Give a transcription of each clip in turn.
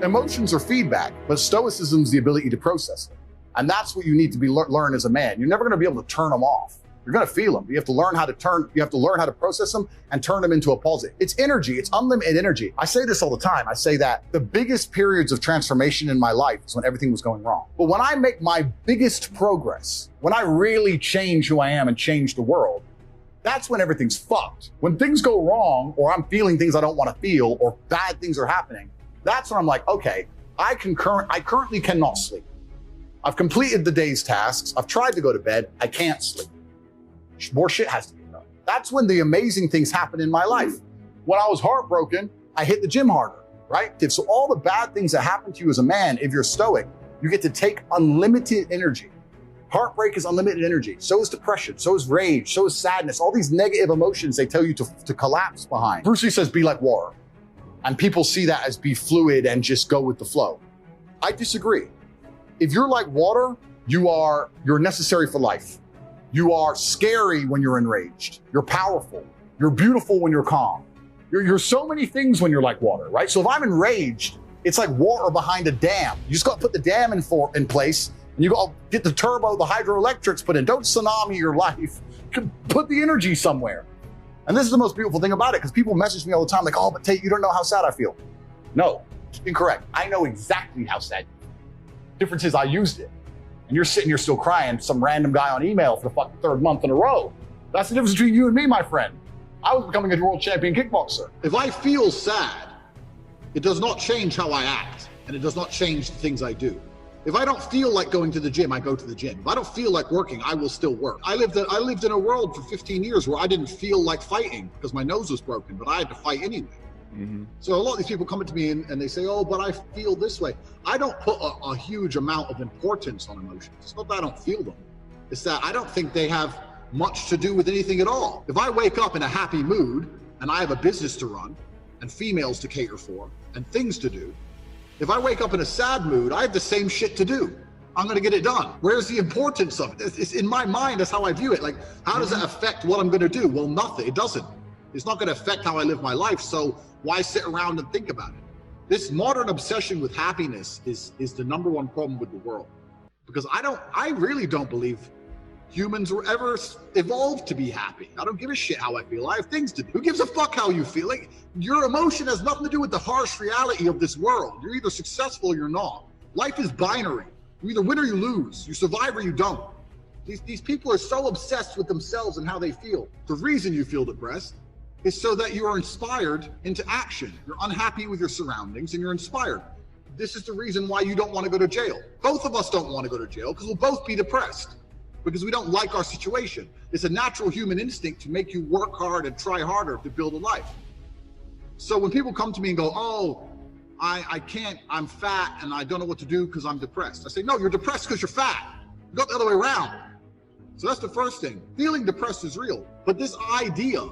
Emotions are feedback, but stoicism is the ability to process them. And that's what you need to be learn as a man. You're never going to be able to turn them off. You're going to feel them. You have to learn how to process them and turn them into a positive. It's energy. It's unlimited energy. I say this all the time. I say that the biggest periods of transformation in my life is when everything was going wrong. But when I make my biggest progress, when I really change who I am and change the world, that's when everything's fucked. When things go wrong, or I'm feeling things I don't want to feel, or bad things are happening, that's when I'm like, okay, I currently cannot sleep. I've completed the day's tasks. I've tried to go to bed. I can't sleep. More shit has to be done. That's when the amazing things happen in my life. When I was heartbroken, I hit the gym harder, right? So all the bad things that happen to you as a man, if you're stoic, you get to take unlimited energy. Heartbreak is unlimited energy. So is depression. So is rage. So is sadness. All these negative emotions they tell you to collapse behind. Bruce Lee says, be like water. And people see that as be fluid and just go with the flow. I disagree. If you're like water, you're necessary for life. You are scary when you're enraged. You're powerful. You're beautiful when you're calm. You're so many things when you're like water, right? So if I'm enraged, it's like water behind a dam. You just got to put the dam in place, and you got to get the turbo, the hydroelectrics put in. Don't tsunami your life. Put the energy somewhere. And this is the most beautiful thing about it, because people message me all the time like, oh, but Tate, you don't know how sad I feel. No, incorrect. I know exactly how sad you feel. Difference is I used it. And you're sitting here still crying, some random guy on email for the fucking third month in a row. That's the difference between you and me, my friend. I was becoming a world champion kickboxer. If I feel sad, it does not change how I act, and it does not change the things I do. If I don't feel like going to the gym, I go to the gym. If I don't feel like working, I will still work. I lived in a world for 15 years where I didn't feel like fighting because my nose was broken, but I had to fight anyway. Mm-hmm. So a lot of these people come to me and they say, oh, but I feel this way. I don't put a huge amount of importance on emotions. It's not that I don't feel them. It's that I don't think they have much to do with anything at all. If I wake up in a happy mood and I have a business to run and females to cater for and things to do, if I wake up in a sad mood, I have the same shit to do. I'm going to get it done. Where's the importance of it? It's in my mind. That's how I view it. Like, how does that affect what I'm going to do? Well, nothing. It doesn't. It's not going to affect how I live my life. So why sit around and think about it? This modern obsession with happiness is the number one problem with the world. Because I really don't believe humans were ever evolved to be happy. I don't give a shit how I feel. I have things to do. Who gives a fuck how you feel? Like, your emotion has nothing to do with the harsh reality of this world. You're either successful or you're not. Life is binary. You either win or you lose. You survive or you don't. These people are so obsessed with themselves and how they feel. The reason you feel depressed is so that you are inspired into action. You're unhappy with your surroundings and you're inspired. This is the reason why you don't want to go to jail. Both of us don't want to go to jail because we'll both be depressed because we don't like our situation. It's a natural human instinct to make you work hard and try harder to build a life. So when people come to me and go, oh, I can't, I'm fat and I don't know what to do because I'm depressed. I say, no, you're depressed because you're fat. You got the other way around. So that's the first thing. Feeling depressed is real. But this idea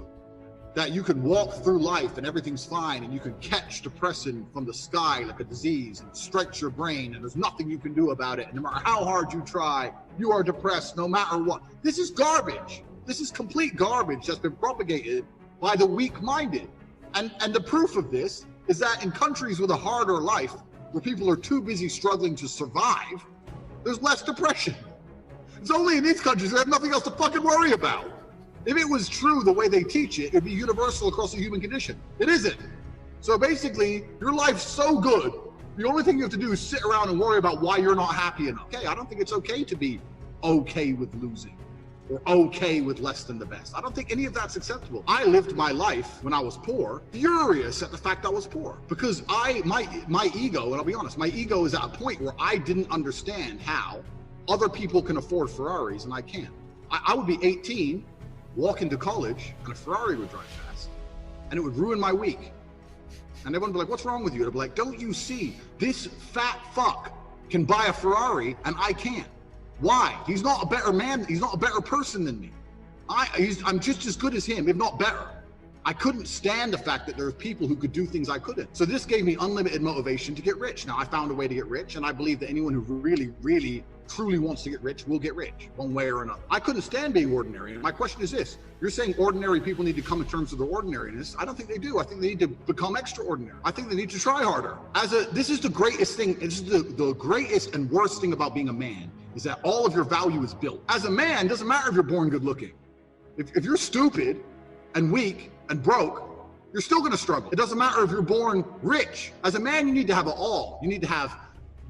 that you can walk through life and everything's fine and you can catch depression from the sky like a disease and stretch your brain and there's nothing you can do about it. And no matter how hard you try, you are depressed no matter what. This is garbage. This is complete garbage that's been propagated by the weak-minded. And the proof of this is that in countries with a harder life, where people are too busy struggling to survive, there's less depression. It's only in these countries that have nothing else to fucking worry about. If it was true the way they teach it, it'd be universal across the human condition. It isn't. So basically, your life's so good, the only thing you have to do is sit around and worry about why you're not happy enough. Okay, I don't think it's okay to be okay with losing or okay with less than the best. I don't think any of that's acceptable. I lived my life when I was poor, furious at the fact I was poor because my ego, and I'll be honest, my ego is at a point where I didn't understand how other people can afford Ferraris and I can't. I would be 18, walk into college and a Ferrari would drive past and it would ruin my week. And everyone would be like, what's wrong with you? And I'd be like, don't you see this fat fuck can buy a Ferrari and I can't? Why? He's not a better man. He's not a better person than me. I'm just as good as him, if not better. I couldn't stand the fact that there were people who could do things I couldn't. So this gave me unlimited motivation to get rich. Now I found a way to get rich and I believe that anyone who really, really truly wants to get rich will get rich one way or another. I couldn't stand being ordinary. And my question is this: you're saying ordinary people need to come in terms of their ordinariness. I don't think they do. I think they need to become extraordinary. I think they need to try harder. This is the greatest thing. This is the greatest and worst thing about being a man, is that all of your value is built. As a man, it doesn't matter if you're born good looking. If you're stupid and weak and broke, you're still going to struggle. It doesn't matter if you're born rich. As a man, you need to have it all. You need to have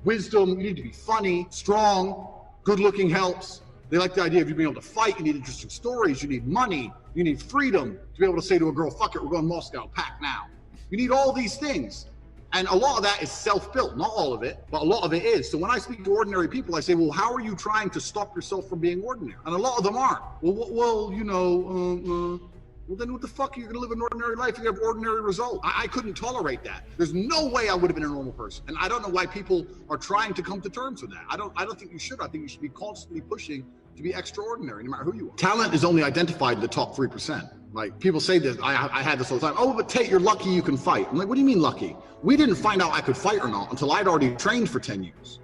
wisdom. You need to be funny, strong, good looking helps. They like the idea of you being able to fight. You need interesting stories. You need money. You need freedom to be able to say to a girl, fuck it, we're going to Moscow, pack now. You need all these things. And a lot of that is self-built, not all of it, but a lot of it is. So when I speak to ordinary people, I say, well, how are you trying to stop yourself from being ordinary? And a lot of them aren't. Well, then what the fuck are you going to live an ordinary life if you have ordinary results? I couldn't tolerate that. There's no way I would have been a normal person. And I don't know why people are trying to come to terms with that. I don't think you should. I think you should be constantly pushing to be extraordinary, no matter who you are. Talent is only identified in the top 3%. Like, people say this, I had this all the time. Oh, but Tate, you're lucky you can fight. I'm like, what do you mean lucky? We didn't find out I could fight or not until I'd already trained for 10 years.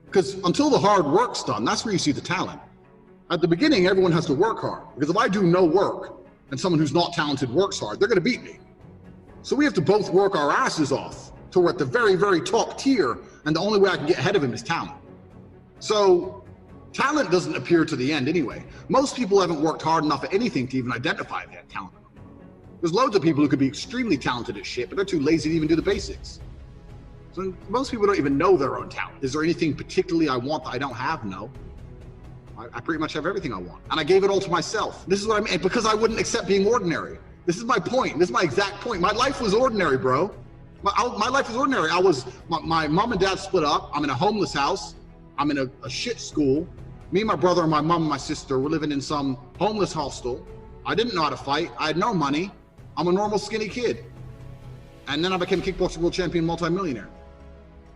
Because until the hard work's done, that's where you see the talent. At the beginning, everyone has to work hard. Because if I do no work and someone who's not talented works hard, they're gonna beat me. So we have to both work our asses off till we're at the very, very top tier, and the only way I can get ahead of him is talent. So talent doesn't appear to the end anyway. Most people haven't worked hard enough at anything to even identify that talent. There's loads of people who could be extremely talented at shit, but they're too lazy to even do the basics. So most people don't even know their own talent. Is there anything particularly I want that I don't have? No. I pretty much have everything I want. And I gave it all to myself. This is what I mean, because I wouldn't accept being ordinary. This is my point. This is my exact point. My life was ordinary, bro. My life was ordinary. My mom and dad split up. I'm in a homeless house. I'm in a shit school. Me and my brother and my mom and my sister were living in some homeless hostel. I didn't know how to fight. I had no money. I'm a normal skinny kid. And then I became kickboxing world champion, multimillionaire.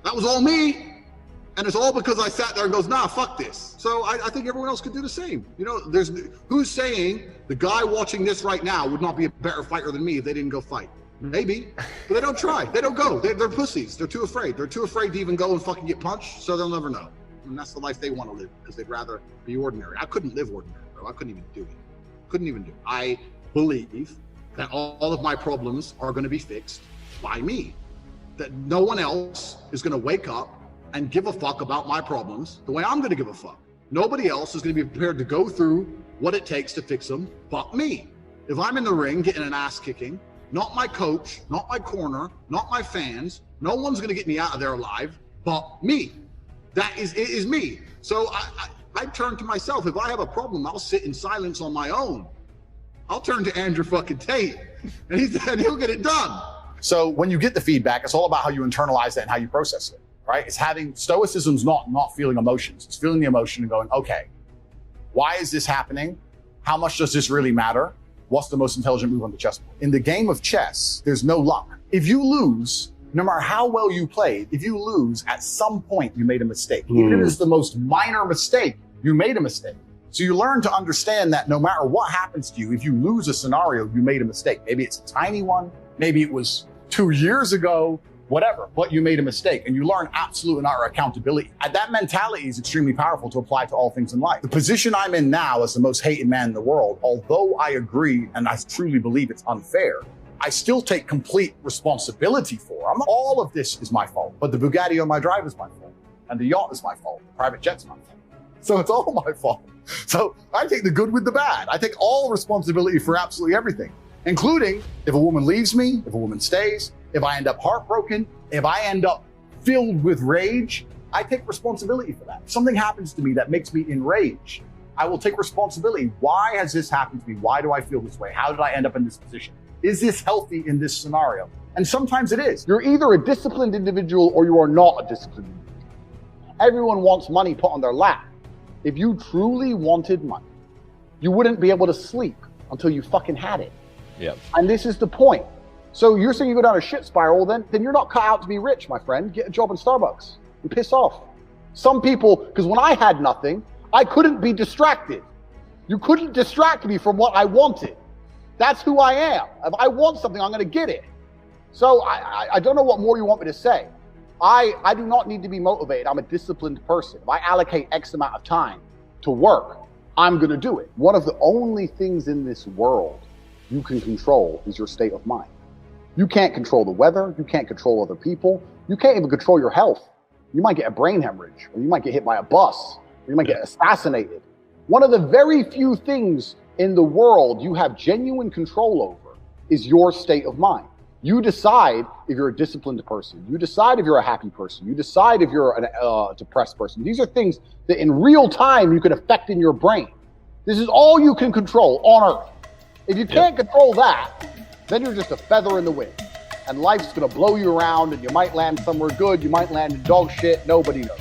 That was all me. And it's all because I sat there and goes, nah, fuck this. So I think everyone else could do the same. You know, who's saying the guy watching this right now would not be a better fighter than me if they didn't go fight? Maybe, but they don't try. They don't go. They're pussies. They're too afraid. They're too afraid to even go and fucking get punched, so they'll never know. And that's the life they want to live, because they'd rather be ordinary. I couldn't live ordinary, bro. I couldn't even do it. Couldn't even do it. I believe that all of my problems are going to be fixed by me. That no one else is going to wake up and give a fuck about my problems the way I'm going to give a fuck. Nobody else is going to be prepared to go through what it takes to fix them but me. If I'm in the ring getting an ass kicking, not my coach, not my corner, not my fans, no one's going to get me out of there alive but me. It is me. So I turn to myself. If I have a problem, I'll sit in silence on my own. I'll turn to Andrew fucking Tate and he'll get it done. So when you get the feedback, it's all about how you internalize it and how you process it, right? It's having stoicism's not feeling emotions. It's feeling the emotion and going, okay, why is this happening? How much does this really matter? What's the most intelligent move on the chessboard? In the game of chess, there's no luck. If you lose, no matter how well you played, if you lose, at some point you made a mistake. Even if it's the most minor mistake, you made a mistake. So you learn to understand that no matter what happens to you, if you lose a scenario, you made a mistake. Maybe it's a tiny one, maybe it was 2 years ago, whatever, but you made a mistake, and you learn absolute and utter accountability. And that mentality is extremely powerful to apply to all things in life. The position I'm in now as the most hated man in the world, although I agree and I truly believe it's unfair, I still take complete responsibility for. All of this is my fault, but the Bugatti on my drive is my fault, and the yacht is my fault, the private jet's my fault. So it's all my fault. So I take the good with the bad. I take all responsibility for absolutely everything, including if a woman leaves me, if a woman stays, if I end up heartbroken, if I end up filled with rage, I take responsibility for that. If something happens to me that makes me enraged, I will take responsibility. Why has this happened to me? Why do I feel this way? How did I end up in this position? Is this healthy in this scenario? And sometimes it is. You're either a disciplined individual or you are not a disciplined individual. Everyone wants money put on their lap. If you truly wanted money, you wouldn't be able to sleep until you fucking had it. Yep. And this is the point. So you're saying you go down a shit spiral, then you're not cut out to be rich, my friend. Get a job in Starbucks and piss off. Some people, because when I had nothing, I couldn't be distracted. You couldn't distract me from what I wanted. That's who I am. If I want something, I'm going to get it. So I don't know what more you want me to say. I do not need to be motivated. I'm a disciplined person. If I allocate X amount of time to work, I'm going to do it. One of the only things in this world you can control is your state of mind. You can't control the weather. You can't control other people. You can't even control your health. You might get a brain hemorrhage, or you might get hit by a bus, or you might get assassinated. One of the very few things in the world you have genuine control over is your state of mind. You decide if you're a disciplined person. You decide if you're a happy person. You decide if you're a depressed person. These are things that in real time you can affect in your brain. This is all you can control on Earth. If you can't control that, then you're just a feather in the wind. And life's gonna blow you around, and you might land somewhere good, you might land in dog shit, nobody knows.